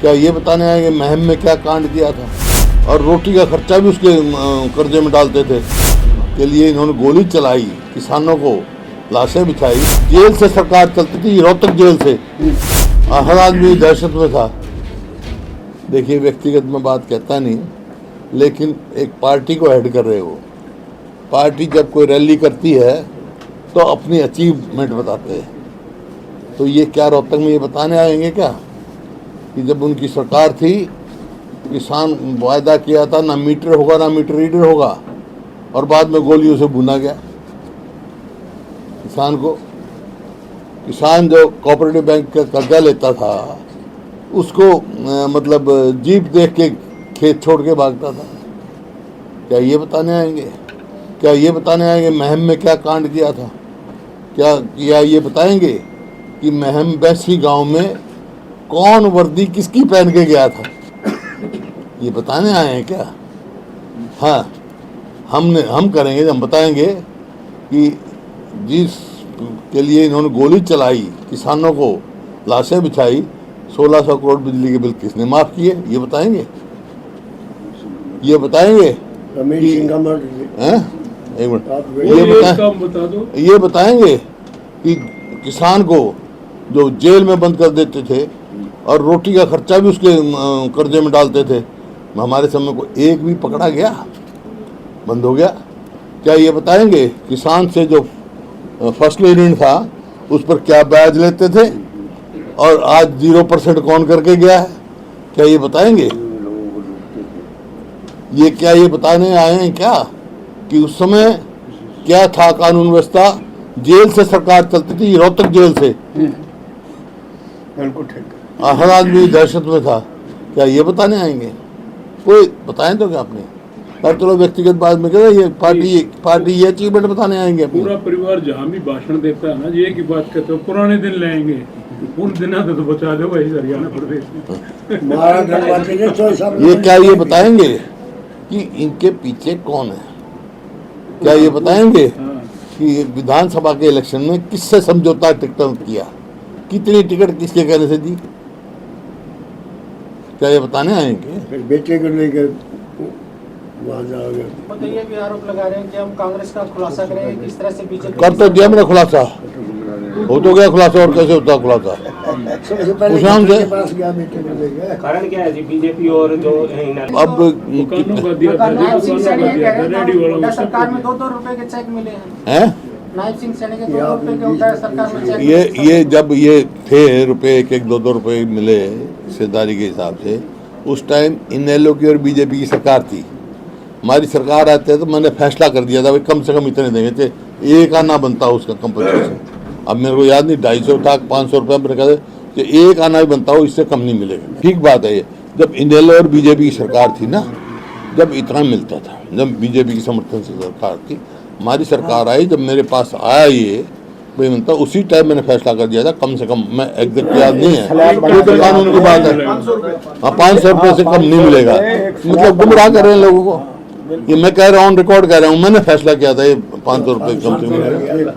क्या ये बताने आएंगे महम में क्या कांड किया था? और रोटी का खर्चा भी उसके कर्जे में डालते थे के लिए इन्होंने गोली चलाई, किसानों को लाशें बिछाई। जेल से सरकार चलती थी, रोहतक जेल से। हर आदमी दहशत में था। देखिए, व्यक्तिगत में बात कहता नहीं, लेकिन एक पार्टी को हेड कर रहे हो। पार्टी जब कोई रैली करती है तो अपनी अचीवमेंट बताते हैं। तो ये क्या रोहतक में ये बताने आएंगे क्या कि जब उनकी सरकार थी, किसान वायदा किया था ना मीटर होगा ना मीटर रीडर होगा, और बाद में गोलियों से भुना गया किसान को। किसान जो कोऑपरेटिव बैंक का कर्जा लेता था उसको मतलब जीप देख के खेत छोड़ के भागता था। क्या ये बताने आएंगे? क्या ये बताने आएंगे महम में क्या कांड किया था? क्या ये बताएंगे कि महम बैसी गांव में कौन वर्दी किसकी पहन के गया था? ये बताने आए हैं क्या? हाँ, हम करेंगे, हम बताएंगे कि जिस के लिए इन्होंने गोली चलाई, किसानों को लाशें बिछाई, 1600 करोड़ बिजली के बिल किसने माफ किए? ये बताएंगे। ये बताएंगे कि एक मिनट, ये बताएंगे कि किसान को जो जेल में बंद कर देते थे और रोटी का खर्चा भी उसके कर्जे में डालते थे, हमारे समय को एक भी पकड़ा गया? बंद हो गया। क्या ये बताएंगे किसान से जो फसली ऋण था उस पर क्या ब्याज लेते थे और आज 0% कौन करके गया है? क्या ये बताएंगे? ये बताने आए हैं क्या कि उस समय क्या था कानून व्यवस्था? जेल से सरकार चलती थी, रोहतक जेल से। बिल्कुल ठीक। हर आदमी दहशत में था। क्या ये बताने आएंगे? कोई बताएं तो क्या आपने? और चलो व्यक्तिगत बात में कह ये पार्टी ये अचीवमेंट बताने आएंगे। पूरा परिवार जहाँ भी भाषण देता है ना, ये की बात कहते हो पुराने दिन लाएंगे, उन दिनों तो बचा दो भाई हरियाणा प्रदेश में। ये क्या ये बताएंगे कि इनके पीछे कौन है? क्या ये बताएंगे कि विधानसभा के इलेक्शन में किससे समझौता टिकट किया, कितनी टिकट किसके कहने से दी? क्या ये बताने आएंगे? फिर बेटे को लेकर बताइए भी आरोप लगा रहे हैं कि हम कांग्रेस का खुलासा करें, किस तरह से बीजेपी कर तो दिया मैंने खुलासा, हो तो गया खुलासा, और कैसे होता खुलासा? कारण क्या है जी? बीजेपी और जो अब सरकार में 2-2 रुपए के चेक मिले हैं। नायब सिंह सैनी के 2 रुपए के उठाए सरकार में चेक। ये जब ये थे रुपए, एक 2-2 रुपए मिले हिस्सेदारी के हिसाब से, उस टाइम इनेलो की और बीजेपी की सरकार थी। हमारी सरकार आते हैं तो मैंने फैसला कर दिया था भाई कम से कम इतने देंगे थे, एक आना बनता उसका कंपनसेशन। अब मेरे को याद नहीं 250 था 500 रुपये, मैंने कहा कि एक आना भी बनता हो, इससे कम नहीं मिलेगा। ठीक बात है। ये जब इनेलो और बीजेपी की सरकार थी ना, जब इतना मिलता था, जब बीजेपी की समर्थन से सरकार थी, हमारी सरकार आई, जब मेरे पास आया ये भाई मिलता, उसी टाइम मैंने फैसला कर दिया था कम से कम, मैं एग्जैक्ट याद नहीं है, ये तो कानून की बात है। हाँ, 500 रुपये से कम नहीं मिलेगा। मतलब गुमराह कर रहे हैं लोगों को। ये मैं कह रहा हूँ, रिकॉर्ड कर रहा हूँ, मैंने फैसला किया था ये 500 रुपये कम से मिलेगा।